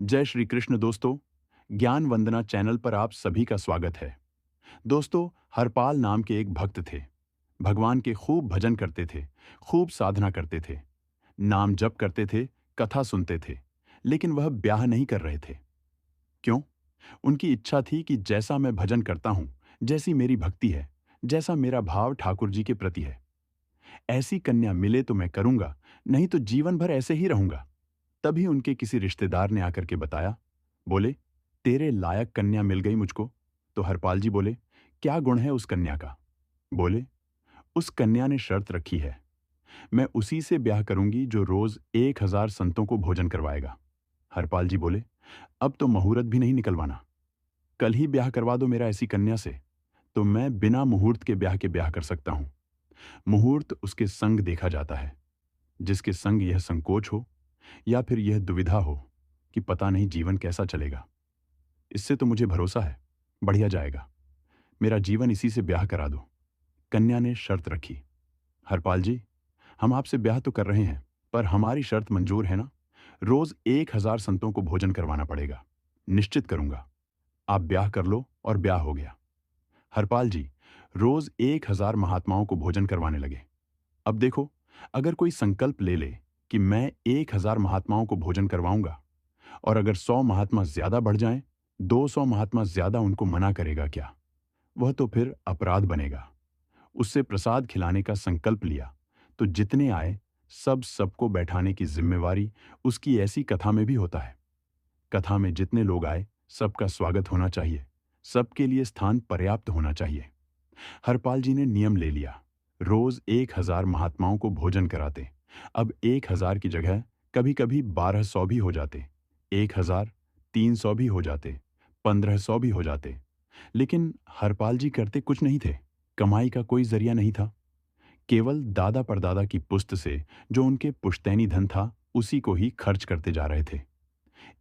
जय श्री कृष्ण दोस्तों। ज्ञान वंदना चैनल पर आप सभी का स्वागत है। दोस्तों, हरपाल नाम के एक भक्त थे। भगवान के खूब भजन करते थे, खूब साधना करते थे, नाम जप करते थे, कथा सुनते थे। लेकिन वह ब्याह नहीं कर रहे थे। क्यों? उनकी इच्छा थी कि जैसा मैं भजन करता हूं, जैसी मेरी भक्ति है, जैसा मेरा भाव ठाकुर जी के प्रति है, ऐसी कन्या मिले तो मैं करूंगा, नहीं तो जीवन भर ऐसे ही रहूंगा। तभी उनके किसी रिश्तेदार ने आकर के बताया। बोले, तेरे लायक कन्या मिल गई मुझको। तो हरपाल जी बोले, क्या गुण है उस कन्या का? बोले, उस कन्या ने शर्त रखी है, मैं उसी से ब्याह करूंगी जो रोज 1,000 संतों को भोजन करवाएगा। हरपाल जी बोले, अब तो मुहूर्त भी नहीं निकलवाना, कल ही ब्याह करवा दो मेरा ऐसी कन्या से, तो मैं बिना मुहूर्त के ब्याह कर सकता हूं। मुहूर्त उसके संग देखा जाता है, जिसके संग यह संकोच हो या फिर यह दुविधा हो कि पता नहीं जीवन कैसा चलेगा। इससे तो मुझे भरोसा है, बढ़िया जाएगा, मेरा जीवन इसी से ब्याह करा दो। कन्या ने शर्त रखी। हरपाल जी, हम आपसे ब्याह तो कर रहे हैं, पर हमारी शर्त मंजूर है ना? रोज 1,000 संतों को भोजन करवाना पड़ेगा। निश्चित करूंगा, आप ब्याह कर लो। और ब्याह हो गया। हरपाल जी रोज 1,000 महात्माओं को भोजन करवाने लगे। अब देखो, अगर कोई संकल्प ले ले कि मैं 1,000 महात्माओं को भोजन करवाऊंगा, और अगर 100 महात्मा ज्यादा बढ़ जाएं, 200 महात्मा ज्यादा उनको मना करेगा क्या? वह तो फिर अपराध बनेगा। उससे प्रसाद खिलाने का संकल्प लिया, तो जितने आए सब सबको बैठाने की जिम्मेवारी उसकी ऐसी कथा में भी होता है। कथा में जितने लोग आए सबका स्वागत होना चाहिए, सबके लिए स्थान पर्याप्त होना चाहिए। हरपाल जी ने नियम ले लिया, रोज 1,000 महात्माओं को भोजन कराते। अब 1,000 की जगह कभी कभी 1,200 भी हो जाते, 1,000, 300 भी हो जाते, 1,500 भी हो जाते। लेकिन हरपाल जी करते कुछ नहीं थे। कमाई का कोई जरिया नहीं था। केवल दादा परदादा की पुश्त से जो उनके पुश्तैनी धन था, उसी को ही खर्च करते जा रहे थे।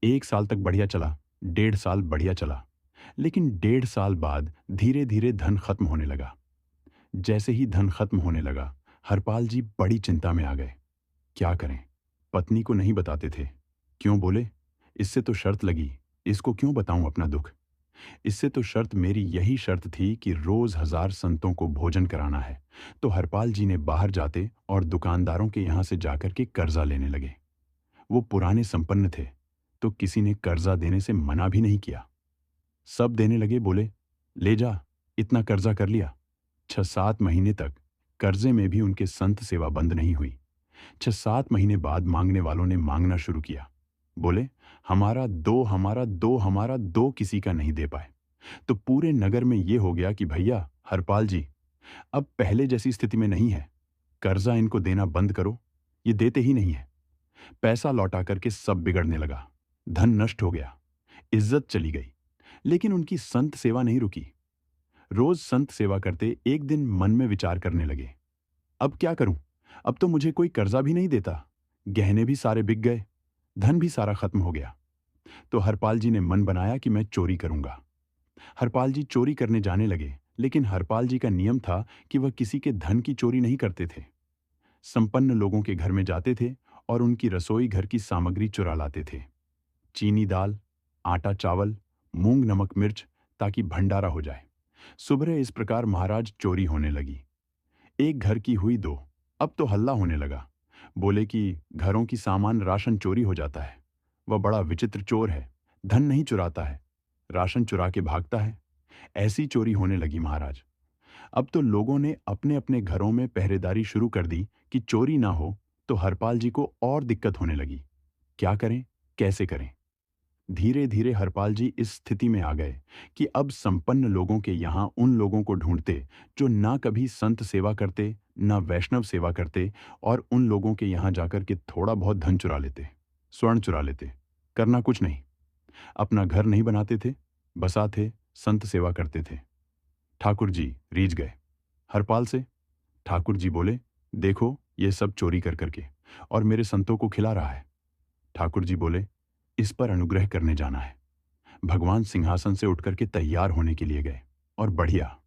1 साल तक बढ़िया चला, 1.5 साल बढ़िया चला। लेकिन 1.5 साल बाद धीरे धीरे धन खत्म होने लगा। जैसे ही धन खत्म होने लगा, हरपाल जी बड़ी चिंता में आ गए। क्या करें? पत्नी को नहीं बताते थे। क्यों? बोले, इससे तो शर्त लगी, इसको क्यों बताऊं अपना दुख? इससे तो शर्त मेरी यही शर्त थी कि रोज 1,000 संतों को भोजन कराना है। तो हरपाल जी ने बाहर जाते और दुकानदारों के यहां से जाकर के कर्जा लेने लगे। वो पुराने संपन्न थे, तो किसी ने कर्जा देने से मना भी नहीं किया। सब देने लगे। बोले, ले जा, इतना कर्जा कर लिया। 6-7 महीने तक कर्जे में भी उनके संत सेवा बंद नहीं हुई। 6-7 महीने बाद मांगने वालों ने मांगना शुरू किया। बोले, हमारा दो, हमारा दो, हमारा दो, किसी का नहीं दे पाए। तो पूरे नगर में यह हो गया कि भैया हरपाल जी अब पहले जैसी स्थिति में नहीं है, कर्जा इनको देना बंद करो। ये देते ही नहीं है। पैसा लौटा करके सब बिगड़ने लगा, धन नष्ट हो गया, इज्जत चली गई। लेकिन उनकी संत सेवा नहीं रुकी। रोज संत सेवा करते, एक दिन मन में विचार करने लगे, अब क्या करूं? अब तो मुझे कोई कर्जा भी नहीं देता, गहने भी सारे बिक गए, धन भी सारा खत्म हो गया। तो हरपाल जी ने मन बनाया कि मैं चोरी करूंगा। हरपाल जी चोरी करने जाने लगे। लेकिन हरपाल जी का नियम था कि वह किसी के धन की चोरी नहीं करते थे। संपन्न लोगों के घर में जाते थे और उनकी रसोई घर की सामग्री चुरा लाते थे। चीनी दाल, आटा चावल, मूंग नमक मिर्च, ताकि भंडारा हो जाए। सुबह इस प्रकार महाराज चोरी होने लगी। एक घर की हुई दो। अब तो हल्ला होने लगा। बोले कि घरों की सामान राशन चोरी हो जाता है। वह बड़ा विचित्र चोर है, धन नहीं चुराता है, राशन चुरा के भागता है। ऐसी चोरी होने लगी महाराज। अब तो लोगों ने अपने अपने घरों में पहरेदारी शुरू कर दी कि चोरी ना हो। तो हरपाल जी को और दिक्कत होने लगी। क्या करें, कैसे करें? धीरे धीरे हरपाल जी इस स्थिति में आ गए कि अब संपन्न लोगों के यहाँ उन लोगों को ढूंढते जो ना कभी संत सेवा करते, ना वैष्णव सेवा करते, और उन लोगों के यहाँ जाकर के थोड़ा बहुत धन चुरा लेते, स्वर्ण चुरा लेते, करना कुछ नहीं, अपना घर नहीं बनाते थे, बसाते संत सेवा करते थे। ठाकुर जी रीझ गए हरपाल से। ठाकुर जी बोले, देखो ये सब चोरी कर करके और मेरे संतों को खिला रहा है। ठाकुर जी बोले, इस पर अनुग्रह करने जाना है। भगवान सिंहासन से उठ करके तैयार होने के लिए गए। और बढ़िया,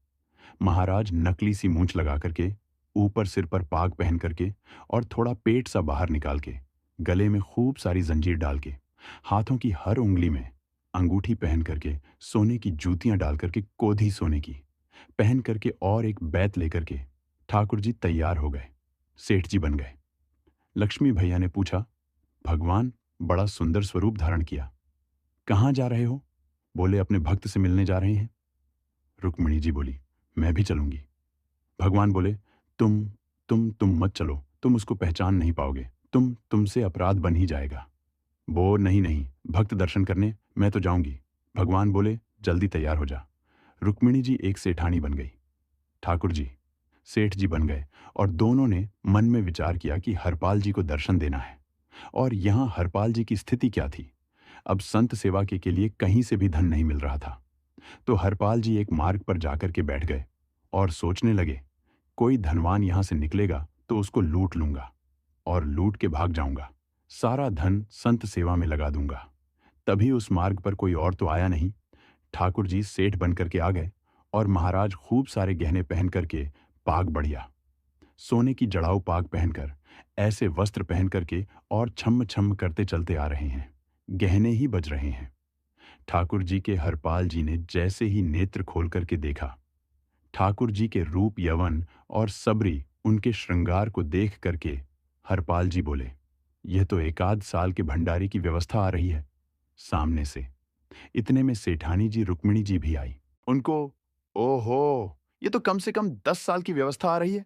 महाराज नकली सी मूंछ लगा करके, ऊपर सिर पर पाग पहन करके, और थोड़ा पेट सा बाहर निकाल के, गले में खूब सारी जंजीर डाल के, हाथों की हर उंगली में अंगूठी पहन करके, सोने की जूतियां डाल करके, कोधी सोने की पहन करके और एक बैत लेकर के ठाकुर जी तैयार हो गए, सेठ जी बन गए। लक्ष्मी भैया ने पूछा, भगवान बड़ा सुंदर स्वरूप धारण किया, कहाँ जा रहे हो? बोले, अपने भक्त से मिलने जा रहे हैं। रुक्मिणी जी बोली, मैं भी चलूंगी। भगवान बोले, तुम तुम मत चलो, तुम उसको पहचान नहीं पाओगे, तुमसे अपराध बन ही जाएगा। वो नहीं नहीं, भक्त दर्शन करने मैं तो जाऊंगी। भगवान बोले, जल्दी तैयार हो जा। रुक्मिणी जी एक सेठानी बन गई, ठाकुर जी सेठ जी बन गए, और दोनों ने मन में विचार किया कि हरपाल जी को दर्शन देना है। और यहाँ हरपाल जी की स्थिति क्या थी? अब संत सेवा के लिए कहीं से भी धन नहीं मिल रहा था। तो हरपाल जी एक मार्ग पर जाकर के बैठ गए और सोचने लगे, कोई धनवान यहां से निकलेगा तो उसको लूट लूंगा और लूट के भाग जाऊंगा, सारा धन संत सेवा में लगा दूंगा। तभी उस मार्ग पर कोई और तो आया नहीं। ठाकुर जी सेठ बन करके आ गए और महाराज खूब सारे गहने पहन करके, पाग बढ़िया सोने की जड़ाऊ पाग पहनकर, ऐसे वस्त्र पहन करके और छम छम करते चलते आ रहे हैं, गहने ही बज रहे हैं। ठाकुर जी के हरपाल जी ने जैसे ही नेत्र खोल करके देखा, ठाकुर जी के रूप यवन और सबरी उनके श्रृंगार को देख करके हरपाल जी बोले, यह तो एकाध साल के भंडारी की व्यवस्था आ रही है। सामने से इतने में सेठानी जी रुक्मिणी जी भी आई। उनको, ओहो, ये तो कम से कम 10 साल की व्यवस्था आ रही है।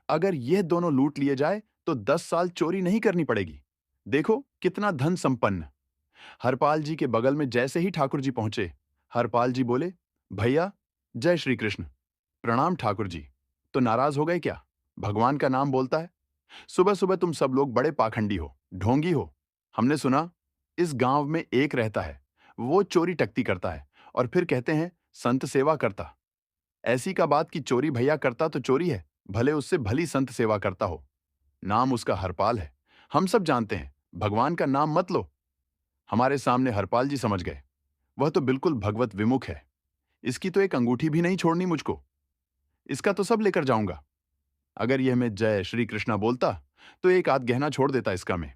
अगर यह दोनों लूट लिए जाए तो 10 साल चोरी नहीं करनी पड़ेगी। देखो कितना धन संपन्न। हरपाल जी के बगल में जैसे ही ठाकुर जी पहुंचे, हरपाल जी बोले, भैया जय श्री कृष्ण। प्रणाम ठाकुर जी। तो नाराज हो गए क्या? भगवान का नाम बोलता है। सुबह सुबह तुम सब लोग बड़े पाखंडी हो, ढोंगी हो। हमने सुना इस गांव में एक रहता है, वो चोरी टकती करता है और फिर कहते हैं संत सेवा करता। ऐसी का बात कि चोरी भैया करता तो चोरी है, भले उससे भली संत सेवा करता हो। नाम उसका हरपाल है, हम सब जानते हैं। भगवान का नाम मत लो। हमारे सामने हरपाल जी समझ गए, वह तो बिल्कुल भगवत विमुख है। इसकी तो एक अंगूठी भी नहीं छोड़नी मुझको। इसका तो सब लेकर जाऊंगा। अगर यह मैं जय श्री कृष्णा बोलता तो एक आध गहना छोड़ देता इसका मैं,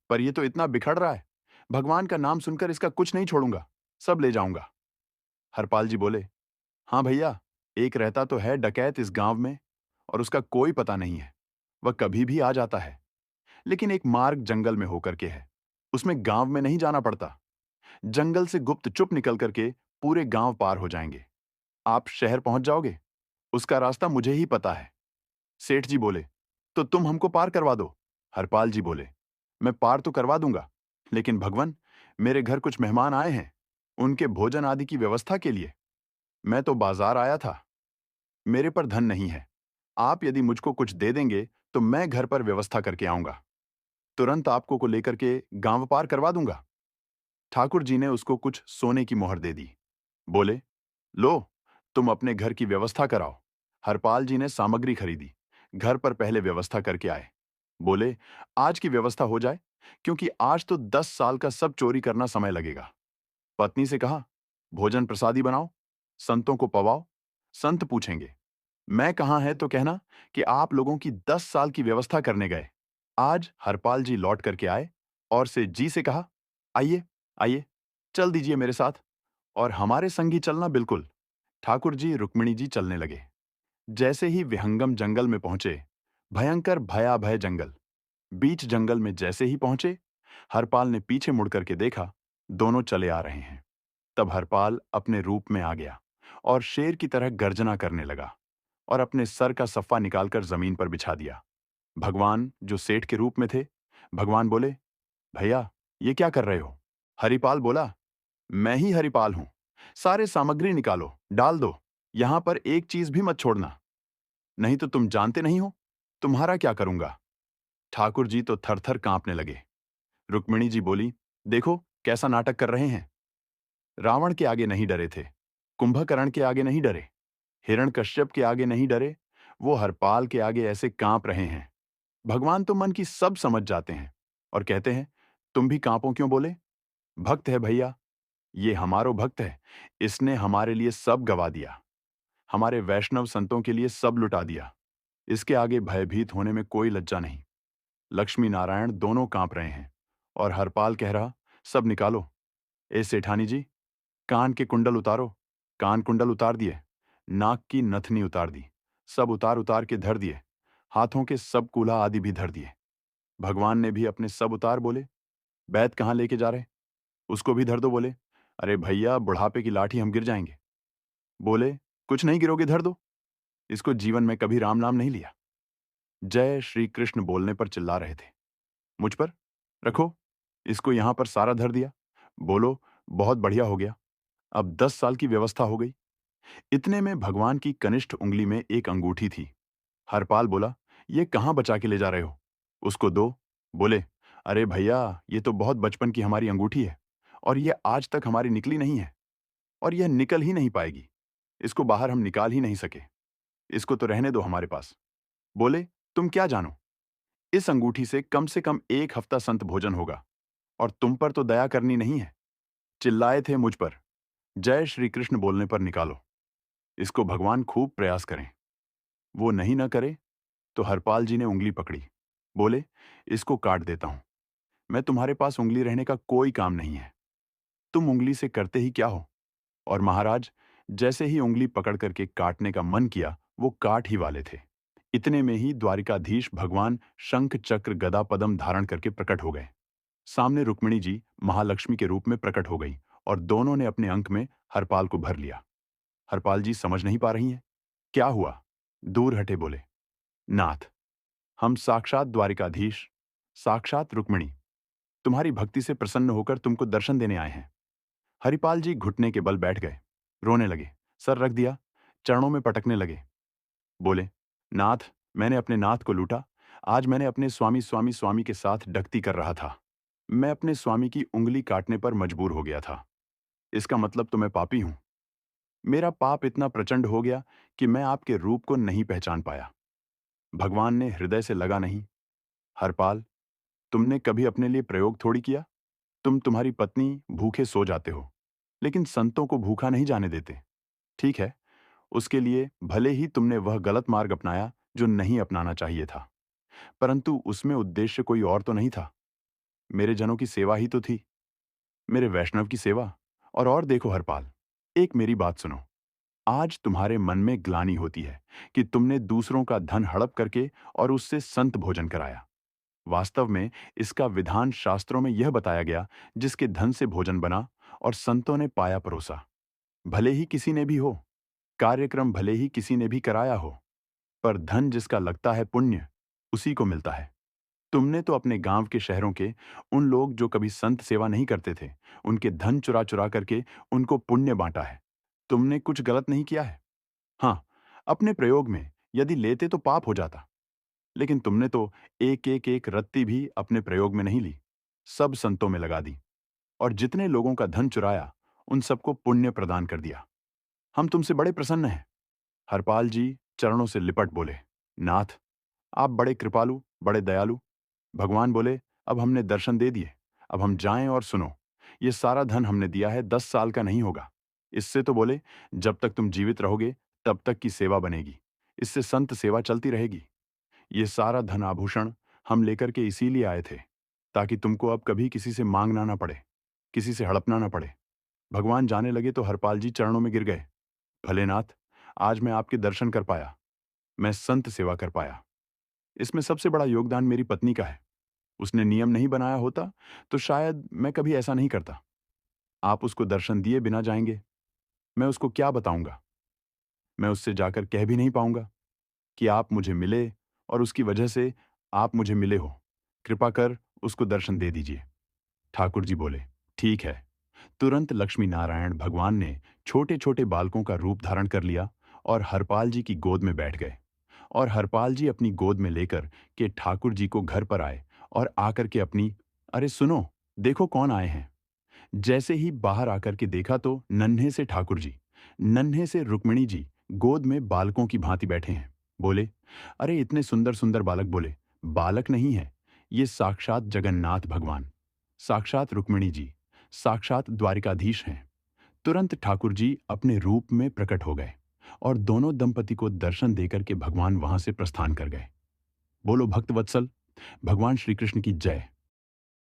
पर यह तो इतना बिखड़ रहा है, भगवान का नाम सुनकर इसका कुछ नहीं छोड़ूंगा, सब ले जाऊंगा। हरपाल जी बोले, हाँ भैया, एक रहता तो है डकैत इस गांव में, और उसका कोई पता नहीं है। वह कभी भी आ जाता है, लेकिन एक मार्ग जंगल में होकर के है, उसमें गांव में नहीं जाना पड़ता। जंगल से गुप्त चुप निकल करके पूरे गांव पार हो जाएंगे। आप शहर पहुंच जाओगे, उसका रास्ता मुझे ही पता है। सेठ जी बोले, तो तुम हमको पार करवा दो। हरपाल जी बोले, मैं पार तो करवा दूंगा, लेकिन भगवान, मेरे घर कुछ मेहमान आए हैं, उनके भोजन आदि की व्यवस्था के लिए मैं तो बाजार आया था, मेरे पर धन नहीं है। आप यदि मुझको कुछ दे देंगे तो मैं घर पर व्यवस्था करके आऊंगा, तुरंत आपको को लेकर के गांव पार करवा दूंगा। ठाकुर जी ने उसको कुछ सोने की मोहर दे दी। बोले, लो, तुम अपने घर की व्यवस्था कराओ। हरपाल जी ने सामग्री खरीदी, घर पर पहले व्यवस्था करके आए। बोले, आज की व्यवस्था हो जाए, क्योंकि आज तो 10 साल का सब चोरी करना समय लगेगा। पत्नी से कहा, भोजन प्रसादी बनाओ, संतों को पवाओ। संत पूछेंगे, मैं कहाँ है तो कहना कि आप लोगों की 10 साल की व्यवस्था करने गए। आज हरपाल जी लौट करके आए और से जी से कहा, आइए आइए, चल दीजिए मेरे साथ, और हमारे संग ही चलना बिल्कुल। ठाकुर जी रुक्मिणी जी चलने लगे। जैसे ही विहंगम जंगल में पहुंचे, भयंकर भयाभय जंगल, बीच जंगल में जैसे ही पहुंचे, हरपाल ने पीछे मुड़ करके देखा, दोनों चले आ रहे हैं। तब हरपाल अपने रूप में आ गया और शेर की तरह गर्जना करने लगा और अपने सर का सफ़ा निकालकर जमीन पर बिछा दिया। भगवान जो सेठ के रूप में थे, भगवान बोले, भैया ये क्या कर रहे हो? हरिपाल बोला, मैं ही हरिपाल हूं। सारे सामग्री निकालो, डाल दो, यहां पर एक चीज भी मत छोड़ना, नहीं तो तुम जानते नहीं हो तुम्हारा क्या करूंगा। ठाकुर जी तो थर थर कांपने लगे। रुक्मिणी जी बोली, देखो कैसा नाटक कर रहे हैं। रावण के आगे नहीं डरे थे, कुंभकर्ण के आगे नहीं डरे, हिरण्यकश्यप के आगे नहीं डरे, वो हरपाल के आगे ऐसे कांप रहे हैं। भगवान तो मन की सब समझ जाते हैं और कहते हैं, तुम भी कांपो क्यों? बोले, भक्त है भैया, ये हमारो भक्त है, इसने हमारे लिए सब गवा दिया, हमारे वैष्णव संतों के लिए सब लुटा दिया। इसके आगे भयभीत होने में कोई लज्जा नहीं। लक्ष्मी नारायण दोनों कांप रहे हैं और हरपाल कह रहा, सब निकालो। ए सेठानी जी, कान के कुंडल उतारो। कान कुंडल उतार दिए। नाक की नथनी उतार दी। सब उतार उतार के धर दिए। हाथों के सब कूल्हा आदि भी धर दिए। भगवान ने भी अपने सब उतार बोले, बैत कहाँ लेके जा रहे? उसको भी धर दो बोले। अरे भैया, बुढ़ापे की लाठी, हम गिर जाएंगे। बोले, कुछ नहीं गिरोगे, धर दो। इसको जीवन में कभी राम नाम नहीं लिया। जय श्री कृष्ण बोलने पर चिल्ला रहे थे। मुझ पर रखो, इसको यहां पर सारा धर दिया। बोलो, बहुत बढ़िया हो गया, अब 10 साल की व्यवस्था हो गई। इतने में भगवान की कनिष्ठ उंगली में एक अंगूठी थी। हरपाल बोला, ये कहां बचा के ले जा रहे हो? उसको दो। बोले, अरे भैया, ये तो बहुत बचपन की हमारी अंगूठी है और ये आज तक हमारी निकली नहीं है और यह निकल ही नहीं पाएगी। इसको बाहर हम निकाल ही नहीं सके। इसको तो रहने दो हमारे पास। बोले, तुम क्या जानो, इस अंगूठी से कम 1 हफ्ता संत भोजन होगा और तुम पर तो दया करनी नहीं है। चिल्लाए थे मुझ पर। जय श्री कृष्ण बोलने पर निकालो। इसको भगवान खूब प्रयास करें। वो नहीं न करे तो हरपाल जी ने उंगली पकड़ी। बोले, इसको काट देता हूं। मैं तुम्हारे पास उंगली रहने का कोई काम नहीं है। तुम उंगली से करते ही क्या हो? और महाराज, जैसे ही उंगली पकड़ करके काटने का मन किया, वो काट ही वाले थे। इतने में ही द्वारिकाधीश भगवान शंख चक्र गदा पदम धारण करके प्रकट हो गए। सामने रुक्मिणी जी महालक्ष्मी के रूप में प्रकट हो गई और दोनों ने अपने अंक में हरपाल को भर लिया। हरपाल जी समझ नहीं पा रही हैं। क्या हुआ? दूर हटे बोले, नाथ, हम साक्षात द्वारिकाधीश, साक्षात रुक्मिणी, तुम्हारी भक्ति से प्रसन्न होकर तुमको दर्शन देने आए हैं। हरिपाल जी घुटने के बल बैठ गए, रोने लगे, सर रख दिया, चरणों में पटकने लगे। बोले, नाथ, मैंने अपने नाथ को लूटा। आज मैंने अपने स्वामी स्वामी स्वामी के साथ डकती कर रहा था। मैं अपने स्वामी की उंगली काटने पर मजबूर हो गया था। इसका मतलब तो मैं पापी हूं। मेरा पाप इतना प्रचंड हो गया कि मैं आपके रूप को नहीं पहचान पाया। भगवान ने हृदय से लगा नहीं। हरपाल, तुमने कभी अपने लिए प्रयोग थोड़ी किया? तुम्हारी पत्नी भूखे सो जाते हो, लेकिन संतों को भूखा नहीं जाने देते। ठीक है, उसके लिए भले ही तुमने वह गलत मार्ग अपनाया जो नहीं अपनाना चाहिए था, परंतु उसमें उद्देश्य कोई और तो नहीं था। मेरे जनों की सेवा ही तो थी, मेरे वैष्णव की सेवा। और देखो हरपाल, एक मेरी बात सुनो। आज तुम्हारे मन में ग्लानि होती है कि तुमने दूसरों का धन हड़प करके और उससे संत भोजन कराया। वास्तव में इसका विधान शास्त्रों में यह बताया गया, जिसके धन से भोजन बना और संतों ने पाया परोसा, भले ही किसी ने भी हो, कार्यक्रम भले ही किसी ने भी कराया हो, पर धन जिसका लगता है पुण्य, उसी को मिलता है। तुमने तो अपने गांव के शहरों के उन लोग जो कभी संत सेवा नहीं करते थे, उनके धन चुरा चुरा करके उनको पुण्य बांटा है। तुमने कुछ गलत नहीं किया है। हाँ, अपने प्रयोग में यदि लेते तो पाप हो जाता, लेकिन तुमने तो एक एक एक रत्ती भी अपने प्रयोग में नहीं ली, सब संतों में लगा दी और जितने लोगों का धन चुराया उन सबको पुण्य प्रदान कर दिया। हम तुमसे बड़े प्रसन्न हैं। हरपाल जी चरणों से लिपट बोले, नाथ, आप बड़े कृपालु, बड़े दयालु। भगवान बोले, अब हमने दर्शन दे दिए, अब हम जाएं और सुनो। ये सारा धन हमने दिया है, 10 साल का नहीं होगा। इससे तो बोले, जब तक तुम जीवित रहोगे तब तक की सेवा बनेगी, इससे संत सेवा चलती रहेगी। ये सारा धन आभूषण हम लेकर के इसीलिए आए थे, ताकि तुमको अब कभी किसी से मांगना ना पड़े, किसी से हड़पना ना पड़े। भगवान जाने लगे तो हरपाल जी चरणों में गिर गए। भलेनाथ, आज मैं आपके दर्शन कर पाया, मैं संत सेवा कर पाया। इसमें सबसे बड़ा योगदान मेरी पत्नी का है। उसने नियम नहीं बनाया होता तो शायद मैं कभी ऐसा नहीं करता। आप उसको दर्शन दिए बिना जाएंगे, मैं उसको क्या बताऊंगा? मैं उससे जाकर कह भी नहीं पाऊंगा कि आप मुझे मिले और उसकी वजह से आप मुझे मिले हो। कृपा कर उसको दर्शन दे दीजिए। ठाकुर जी बोले, ठीक है। तुरंत लक्ष्मी नारायण भगवान ने छोटे छोटे बालकों का रूप धारण कर लिया और हरपाल जी की गोद में बैठ गए और हरपाल जी अपनी गोद में लेकर के ठाकुर जी को घर पर आए और आकर के अपनी, अरे सुनो, देखो कौन आए हैं। जैसे ही बाहर आकर के देखा तो नन्हे से ठाकुर जी, नन्हे से रुक्मिणी जी गोद में बालकों की भांति बैठे हैं। बोले, अरे इतने सुंदर सुंदर बालक। बोले, बालक नहीं है, ये साक्षात जगन्नाथ भगवान, साक्षात रुक्मिणी जी, साक्षात द्वारिकाधीश हैं। तुरंत ठाकुर जी अपने रूप में प्रकट हो गए और दोनों दंपति को दर्शन देकर के भगवान वहां से प्रस्थान कर गए। बोलो भक्त वत्सल, भगवान श्री कृष्ण की जय।